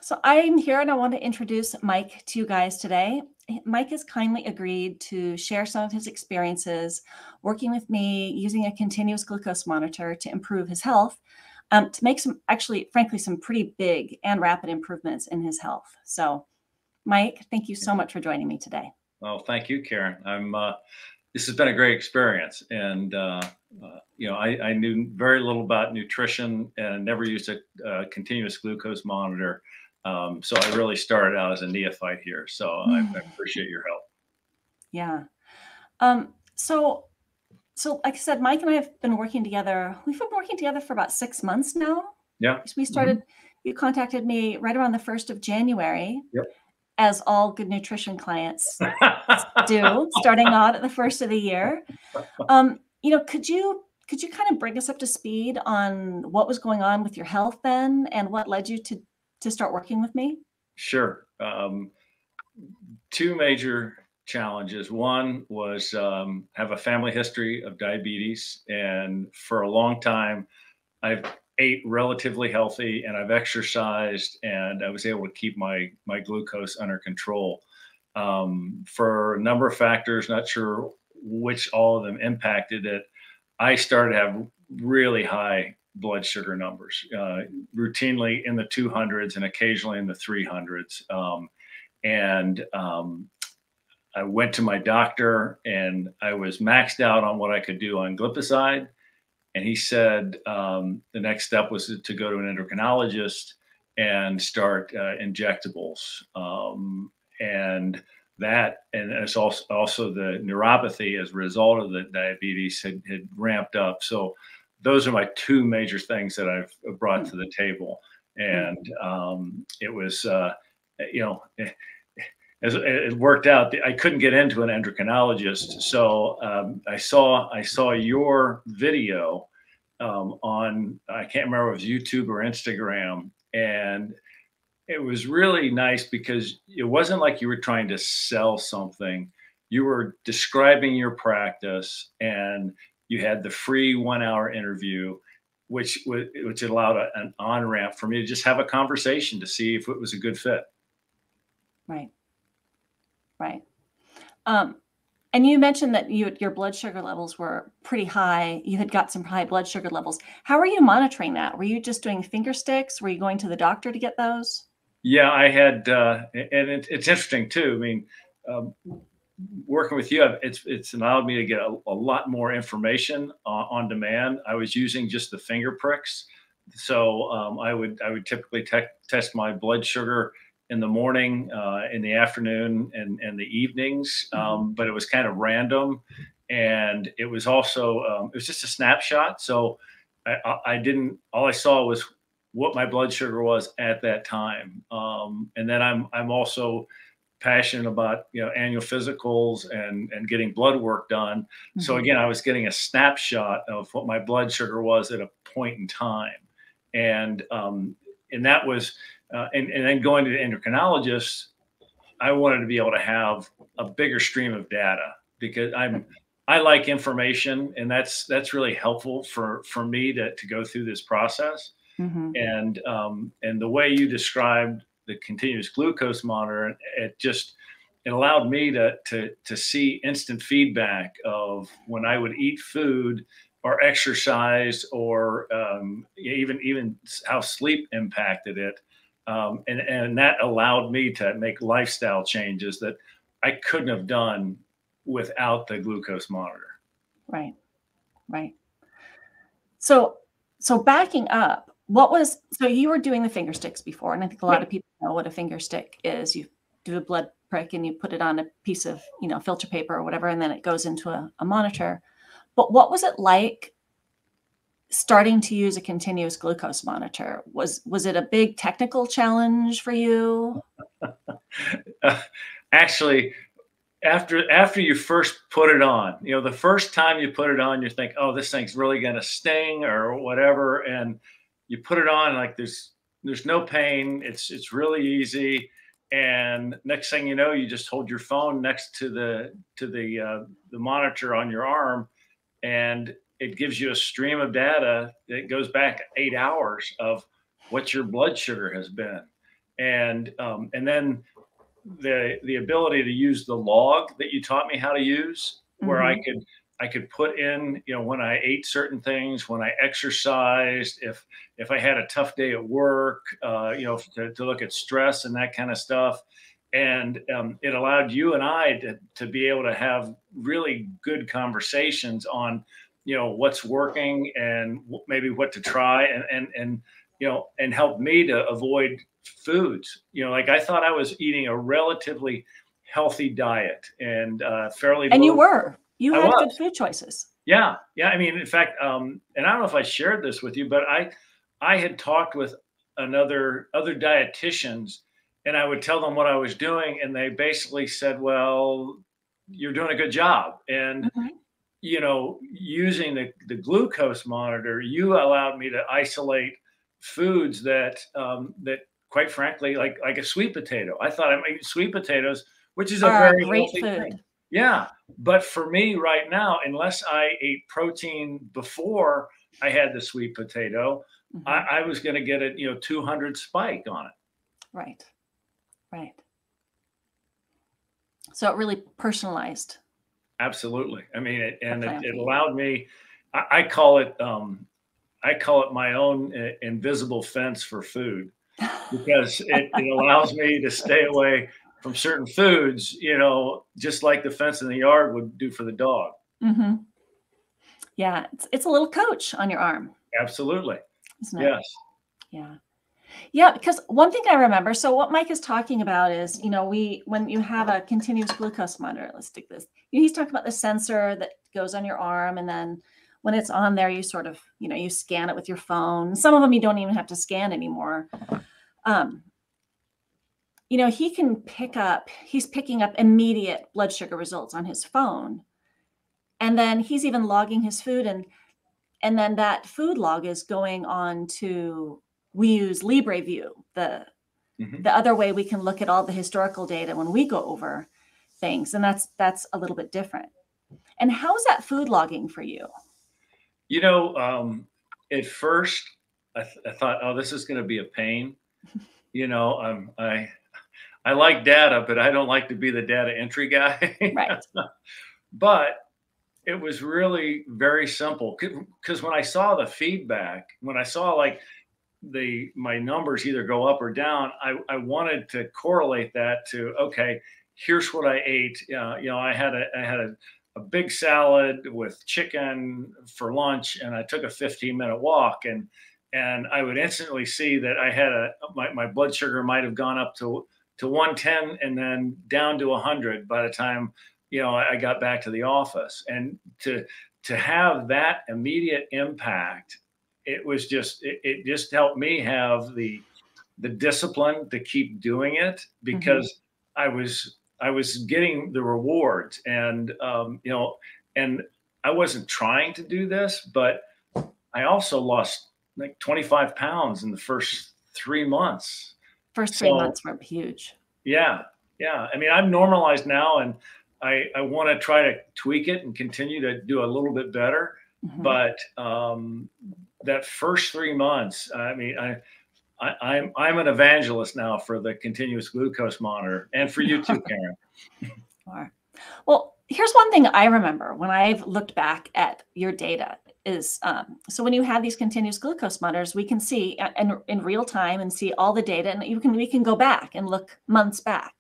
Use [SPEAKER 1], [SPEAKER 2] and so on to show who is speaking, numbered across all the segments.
[SPEAKER 1] So I'm here and I want to introduce Mike to you guys today. Mike has kindly agreed to share some of his experiences working with me using a continuous glucose monitor to improve his health, to make some, actually, frankly, some pretty big and rapid improvements in his health. So, Mike, thank you so much for joining me today.
[SPEAKER 2] Well, thank you, Karen. This has been a great experience, and I knew very little about nutrition and never used a continuous glucose monitor. So I really started out as a neophyte here. So I appreciate your help.
[SPEAKER 1] Yeah. So like I said, Mike and I have been working together. We've been working together for about 6 months now.
[SPEAKER 2] Yeah.
[SPEAKER 1] We started, you contacted me right around the 1st of January.
[SPEAKER 2] Yep.
[SPEAKER 1] As all good nutrition clients do, starting out at the first of the year. Could you kind of bring us up to speed on what was going on with your health then and what led you to start working with me?
[SPEAKER 2] Sure. Two major challenges. One was have a family history of diabetes, and for a long time, I've ate relatively healthy and I've exercised, and I was able to keep my glucose under control. For a number of factors, not sure which all of them impacted it, I started to have really high blood sugar numbers, routinely in the 200s and occasionally in the 300s. I went to my doctor and I was maxed out on what I could do on glipizide. And he said the next step was to go to an endocrinologist and start injectables. And it's also the neuropathy as a result of the diabetes had ramped up. So those are my two major things that I've brought to the table. And it was, as it worked out, I couldn't get into an endocrinologist. So I saw your video on, I can't remember if it was YouTube or Instagram. And it was really nice because it wasn't like you were trying to sell something. You were describing your practice, and you had the free 1-hour interview, which allowed an on-ramp for me to just have a conversation to see if it was a good fit.
[SPEAKER 1] Right. Right. And you mentioned that your blood sugar levels were pretty high. You had got some high blood sugar levels. How are you monitoring that? Were you just doing finger sticks? Were you going to the doctor to get those?
[SPEAKER 2] Yeah, I had, and it's interesting too. I mean, working with you, it's allowed me to get a lot more information on demand. I was using just the finger pricks, so I would typically test my blood sugar in the morning, in the afternoon, and the evenings, but it was kind of random, and it was also it was just a snapshot. So I didn't. All I saw was what my blood sugar was at that time, and then I'm also passionate about annual physicals and getting blood work done. So again, I was getting a snapshot of what my blood sugar was at a point in time, and that was and then going to the endocrinologist, I wanted to be able to have a bigger stream of data because I like information, and that's really helpful for me to go through this process. And the way you described the continuous glucose monitor, it allowed me to see instant feedback of when I would eat food or exercise, or even how sleep impacted it. And that allowed me to make lifestyle changes that I couldn't have done without the glucose monitor.
[SPEAKER 1] Right. Right. So backing up, so you were doing the finger sticks before, and I think a lot of people know what a finger stick is. You do a blood prick and you put it on a piece of, filter paper or whatever, and then it goes into a monitor. But what was it like starting to use a continuous glucose monitor? Was it a big technical challenge for you?
[SPEAKER 2] Actually, after you first put it on, the first time you put it on, you think, oh, this thing's really going to sting or whatever. And you put it on, like there's no pain. It's really easy. And next thing you know, you just hold your phone next to the monitor on your arm, and it gives you a stream of data that goes back 8 hours of what your blood sugar has been. and then the ability to use the log that you taught me how to use, where
[SPEAKER 1] Mm-hmm.
[SPEAKER 2] I could put in, when I ate certain things, when I exercised, if I had a tough day at work, to look at stress and that kind of stuff. And it allowed you and I to be able to have really good conversations on, what's working and maybe what to try, and help me to avoid foods. Like I thought I was eating a relatively healthy diet and fairly
[SPEAKER 1] And
[SPEAKER 2] low.
[SPEAKER 1] you
[SPEAKER 2] I
[SPEAKER 1] had good
[SPEAKER 2] was.
[SPEAKER 1] food choices.
[SPEAKER 2] Yeah, yeah. I mean, in fact, and I don't know if I shared this with you, but I had talked with other dietitians, and I would tell them what I was doing, and they basically said, "Well, you're doing a good job." And
[SPEAKER 1] Hmm.
[SPEAKER 2] using the glucose monitor, you allowed me to isolate foods that, quite frankly, like a sweet potato. I thought I'm eating sweet potatoes, which is a
[SPEAKER 1] Are a
[SPEAKER 2] very
[SPEAKER 1] great
[SPEAKER 2] healthy thing.
[SPEAKER 1] food.
[SPEAKER 2] Yeah, but for me right now, unless I ate protein before I had the sweet potato,
[SPEAKER 1] Hmm.
[SPEAKER 2] I was going to get a 200 spike on it.
[SPEAKER 1] Right. Right. So it really personalized
[SPEAKER 2] Absolutely. I mean,
[SPEAKER 1] the
[SPEAKER 2] and
[SPEAKER 1] plan
[SPEAKER 2] it
[SPEAKER 1] for you.
[SPEAKER 2] allowed me. I call it my own invisible fence for food, because it allows me to stay away from certain foods, just like the fence in the yard would do for the dog.
[SPEAKER 1] Hmm. Yeah, it's a little coach on your arm,
[SPEAKER 2] Absolutely.
[SPEAKER 1] isn't it?
[SPEAKER 2] Yes.
[SPEAKER 1] Yeah. Yeah, because one thing I remember, so what Mike is talking about is, when you have a continuous glucose monitor, let's take this. He's talking about the sensor that goes on your arm, and then when it's on there, you sort of, you scan it with your phone. Some of them you don't even have to scan anymore. Um, he's picking up immediate blood sugar results on his phone. And then he's even logging his food, and then that food log is going on to, we use LibreView,
[SPEAKER 2] Hmm.
[SPEAKER 1] the other way we can look at all the historical data when we go over things, and that's a little bit different. And how's that food logging for you?
[SPEAKER 2] You know, at first, I thought, oh, this is going to be a pain. I like data, but I don't like to be the data entry guy.
[SPEAKER 1] Right.
[SPEAKER 2] But it was really very simple, because when I saw the feedback, when I saw like my numbers either go up or down, I wanted to correlate that to, okay, here's what I ate. I had a big salad with chicken for lunch, and I took a 15-minute walk, and I would instantly see that I had my blood sugar might have gone up to 110 and then down to 100 by the time I got back to the office. And to have that immediate impact, it just helped me have the discipline to keep doing it,
[SPEAKER 1] Hmm.
[SPEAKER 2] because I was getting the rewards, and I wasn't trying to do this, but I also lost like 25 pounds in the first 3 months.
[SPEAKER 1] First three
[SPEAKER 2] So
[SPEAKER 1] months were huge.
[SPEAKER 2] yeah, yeah. I mean, I'm normalized now, and I want to try to tweak it and continue to do a little bit better.
[SPEAKER 1] Hmm.
[SPEAKER 2] But that first 3 months, I mean, I'm an evangelist now for the continuous glucose monitor, and for you too, Karen.
[SPEAKER 1] Sure. Well, here's one thing I remember when I've looked back at your data is, so when you have these continuous glucose monitors, we can see in real time and see all the data, and we can go back and look months back.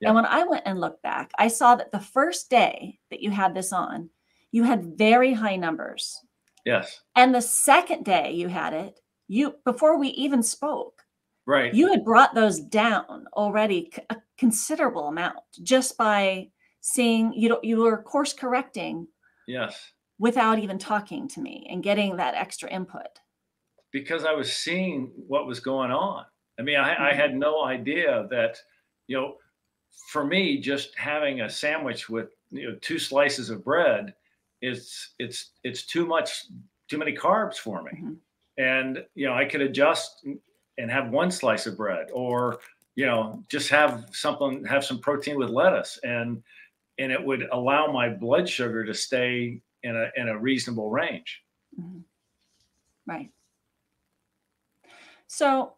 [SPEAKER 1] And
[SPEAKER 2] Yeah.
[SPEAKER 1] when I went and looked back, I saw that the first day that you had this on, you had very high numbers.
[SPEAKER 2] Yes.
[SPEAKER 1] And the second day you had it, before we even spoke,
[SPEAKER 2] Right.
[SPEAKER 1] you had brought those down already a considerable amount just by seeing, you were course correcting
[SPEAKER 2] Yes.
[SPEAKER 1] without even talking to me and getting that extra input.
[SPEAKER 2] Because I was seeing what was going on. I mean, I
[SPEAKER 1] Mhm.
[SPEAKER 2] had no idea that, you know, for me, just having a sandwich with two slices of bread, it's too many carbs for me.
[SPEAKER 1] Mhm.
[SPEAKER 2] And I could adjust and have one slice of bread, or just have some protein with lettuce, and it would allow my blood sugar to stay in a reasonable range.
[SPEAKER 1] Mhm. Right. So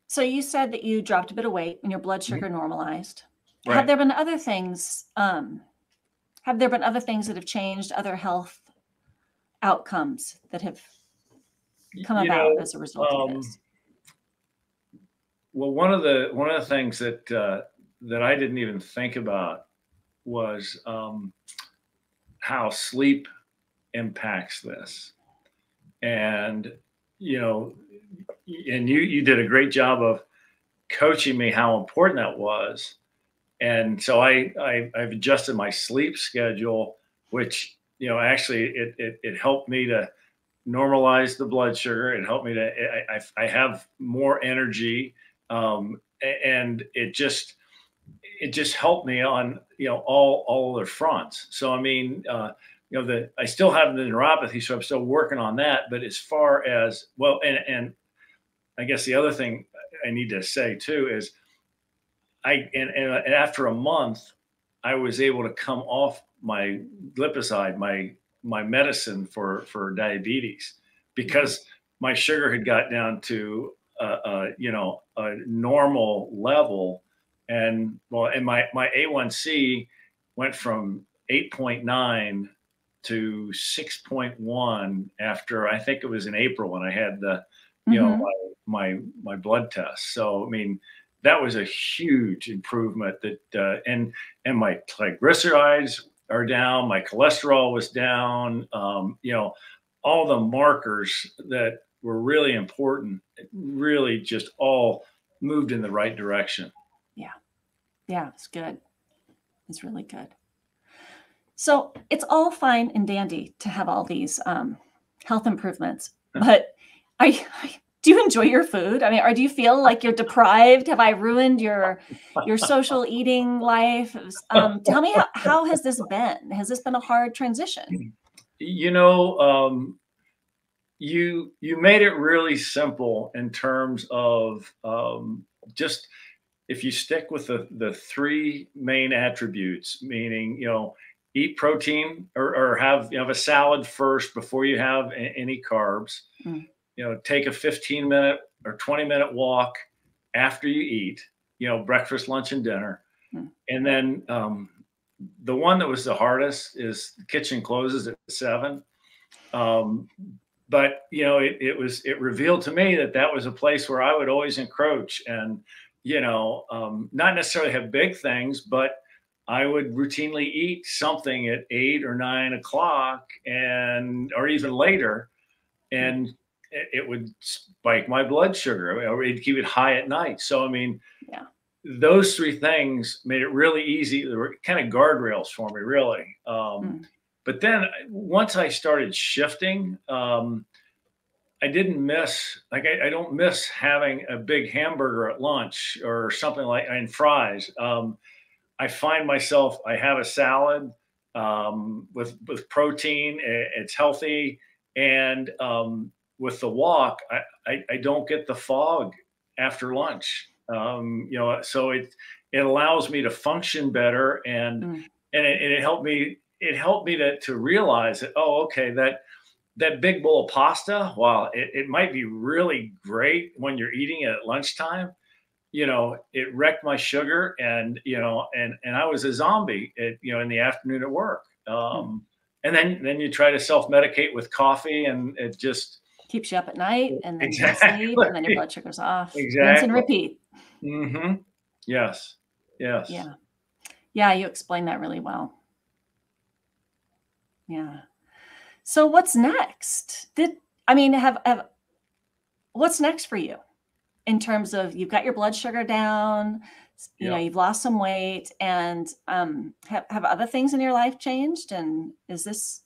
[SPEAKER 1] So you said that you dropped a bit of weight and your blood sugar normalized.
[SPEAKER 2] Right.
[SPEAKER 1] Have there been other things? Have there been other things that have changed, other health outcomes that have come about as a result of this?
[SPEAKER 2] Well, one of the things that that I didn't even think about was how sleep impacts this. And you know, and you did a great job of coaching me how important that was. And so I've adjusted my sleep schedule, which actually it helped me to normalize the blood sugar. It helped me to I have more energy, and it just helped me on all other fronts. So I mean, I still have the neuropathy, so I'm still working on that. But as far as well, and I guess the other thing I need to say too is and after a month, I was able to come off my glipizide, my medicine for diabetes, because my sugar had got down to a normal level. And my A1C went from 8.9 to 6.1 after, I think it was in April when I had the my blood test. So I mean, that was a huge improvement. That and my triglycerides are down, my cholesterol was down. All the markers that were really important really just all moved in the right direction.
[SPEAKER 1] Yeah, it's good. It's really good. So it's all fine and dandy to have all these health improvements, but do you enjoy your food? I mean, or do you feel like you're deprived? Have I ruined your social eating life? Tell me, how has this been? Has this been a hard transition?
[SPEAKER 2] You made it really simple in terms of just if you stick with the three main attributes, meaning eat protein or have a salad first before you have any carbs. Take a 15-minute or 20-minute walk after you eat, breakfast, lunch, and dinner. And then the one that was the hardest is the kitchen closes at 7. But it revealed to me that was a place where I would always encroach and, not necessarily have big things, but I would routinely eat something at 8 or 9 o'clock or even later. And it would spike my blood sugar, or it'd keep it high at night. So, I mean, those three things made it really easy. They were kind of guardrails for me, really. But then once I started shifting, I didn't miss, I don't miss having a big hamburger at lunch or something and fries. I find myself, I have a salad with protein. It's healthy. And with the walk, I don't get the fog after lunch. So it allows me to function better, and it helped me. It helped me to realize that, oh, okay, that big bowl of pasta, while it might be really great when you're eating it at lunchtime, it wrecked my sugar, and I was a zombie in the afternoon at work. And then you try to self-medicate with coffee, and it just
[SPEAKER 1] keeps you up at night, and then you go to sleep, and then your blood sugar's off.
[SPEAKER 2] Exactly.
[SPEAKER 1] Rinse and repeat.
[SPEAKER 2] Yes.
[SPEAKER 1] Yeah, you explained that really well. Yeah. So what's next? What's next for you in terms of, you've got your blood sugar down, you've lost some weight, and have other things in your life changed? And is this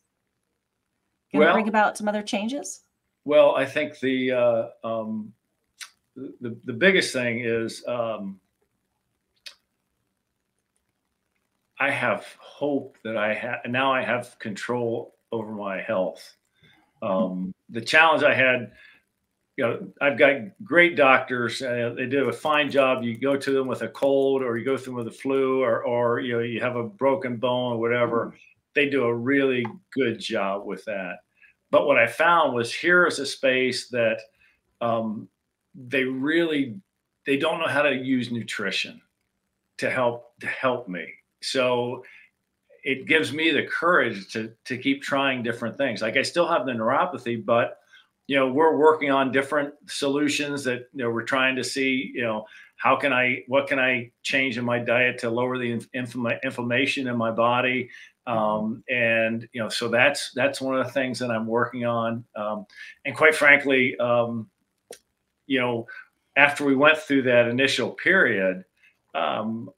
[SPEAKER 1] going to bring about some other changes?
[SPEAKER 2] Well, I think the biggest thing is I have hope that I have control over my health. The challenge I had, I've got great doctors. They do a fine job. You go to them with a cold, or you go to them with a flu, or you have a broken bone or whatever. They do a really good job with that. But what I found was, here is a space that they really they don't know how to use nutrition to help me. So it gives me the courage to keep trying different things. Like I still have the neuropathy, but we're working on different solutions that we're trying to see. What can I change in my diet to lower the inflammation in my body? And so that's one of the things that I'm working on. And quite frankly, after we went through that initial period, um,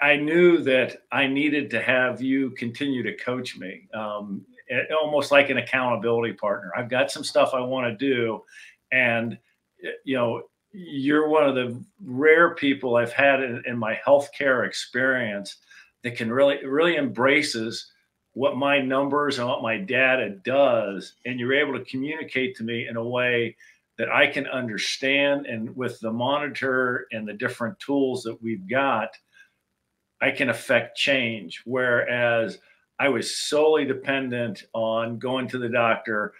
[SPEAKER 2] I knew that I needed to have you continue to coach me, almost like an accountability partner. I've got some stuff I want to do, and you know, you're one of the rare people I've had in my healthcare experience that can really embraces what my numbers and what my data does, and you're able to communicate to me in a way that I can understand. And with the monitor and the different tools that we've got, I can affect change. Whereas I was solely dependent on going to the doctor,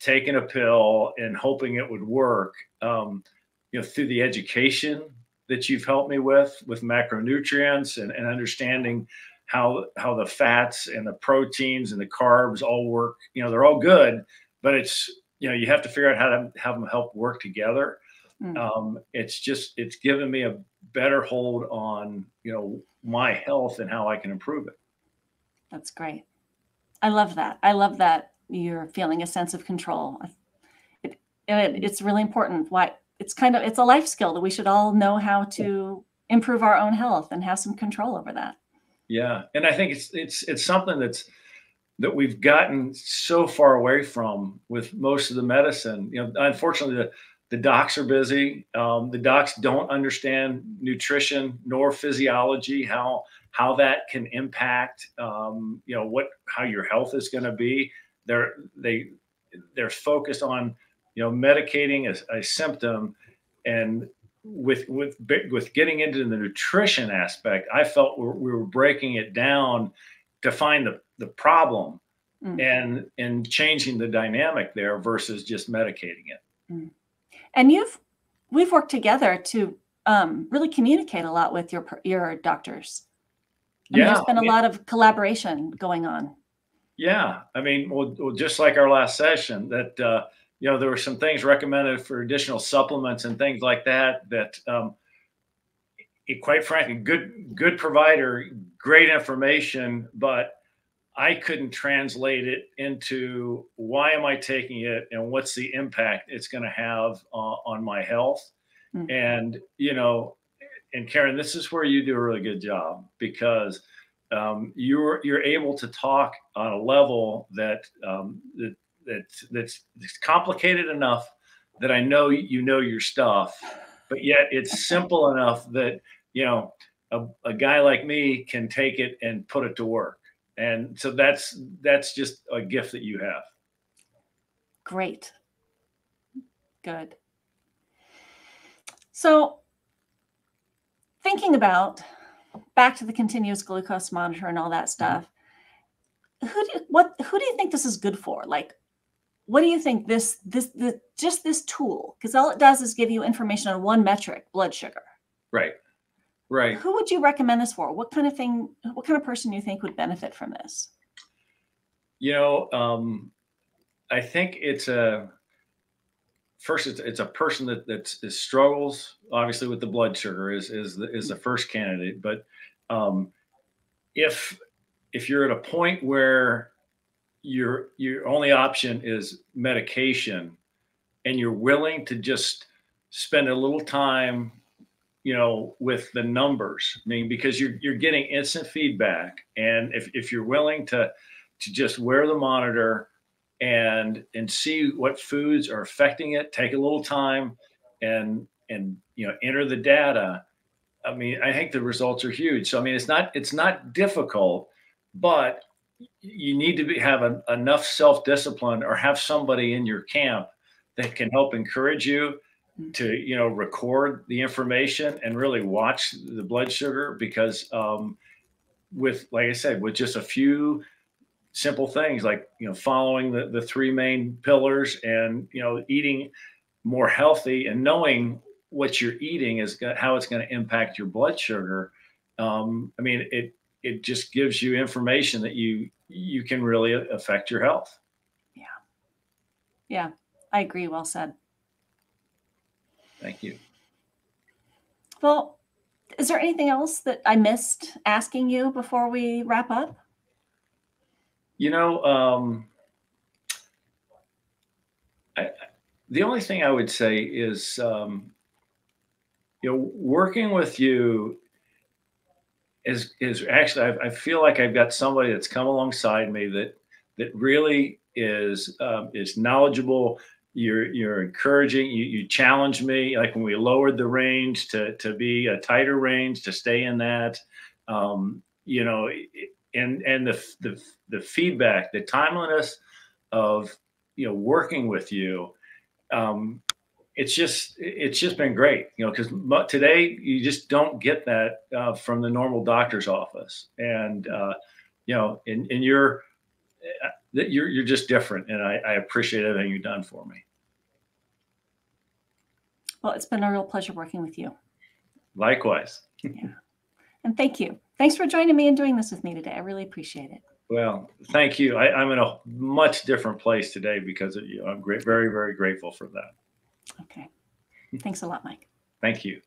[SPEAKER 2] taking a pill, and hoping it would work. Through the education that you've helped me with macronutrients and understanding how the fats and the proteins and the carbs all work. They're all good, but it's you have to figure out how to have them help work together. It's given me a better hold on my health and how I can improve it.
[SPEAKER 1] That's great. I love that. I love that you're feeling a sense of control. It's really important. It's a life skill that we should all know how to improve our own health and have some control over that.
[SPEAKER 2] Yeah, and I think it's something that we've gotten so far away from with most of the medicine. Unfortunately, the docs are busy. The docs don't understand nutrition nor physiology, how that can impact, how your health is going to be. They're focused on, medicating a symptom, and with getting into the nutrition aspect, I felt we were breaking it down to find the problem and changing the dynamic there versus just medicating it.
[SPEAKER 1] And we've worked together to really communicate a lot with your doctors. There's been a lot of collaboration going on.
[SPEAKER 2] Yeah. I mean, well, just like our last session, that, there were some things recommended for additional supplements and things like that, quite frankly, good provider, great information, but I couldn't translate it into why am I taking it and what's the impact it's going to have on my health. And, and Karen, this is where you do a really good job, because you're able to talk on a level that's complicated enough that I know your stuff, but yet it's simple enough that a guy like me can take it and put it to work. And so that's just a gift that you have.
[SPEAKER 1] Great. Good. So thinking about back to the continuous glucose monitor and all that stuff, who do you think this is good for? Like, what do you think this tool, because all it does is give you information on one metric, blood sugar.
[SPEAKER 2] Right.
[SPEAKER 1] Who would you recommend this for? What kind of person do you think would benefit from this?
[SPEAKER 2] I think it's a person that struggles obviously with the blood sugar is the first candidate. But if you're at a point where your only option is medication, and you're willing to just spend a little time with the numbers, I mean, because you're getting instant feedback. And if you're willing to just wear the monitor and see what foods are affecting it, take a little time and enter the data. I mean, I think the results are huge. So, I mean, it's not difficult, but you need to have enough self-discipline, or have somebody in your camp that can help encourage you to record the information and really watch the blood sugar. Because like I said, with just a few simple things like following the three main pillars, and eating more healthy, and knowing what you're eating is how it's going to impact your blood sugar. I mean, it just gives you information that you can really affect your health.
[SPEAKER 1] Yeah. Yeah. I agree. Well said.
[SPEAKER 2] Thank you.
[SPEAKER 1] Well, is there anything else that I missed asking you before we wrap up?
[SPEAKER 2] You know, the only thing I would say is, working with you is actually, I feel like I've got somebody that's come alongside me that really is knowledgeable. You're encouraging. You challenge me. Like when we lowered the range to be a tighter range, to stay in that. You know, and the feedback, the timeliness of working with you. It's just been great, because today you just don't get that from the normal doctor's office, and and you're just different, and I appreciate everything you've done for me.
[SPEAKER 1] Well, it's been a real pleasure working with you.
[SPEAKER 2] Likewise.
[SPEAKER 1] Yeah. And thank you. Thanks for joining me and doing this with me today. I really appreciate it.
[SPEAKER 2] Well, thank you. I'm in a much different place today because of you. I'm very, very grateful for that.
[SPEAKER 1] Okay. Thanks a lot, Mike.
[SPEAKER 2] Thank you.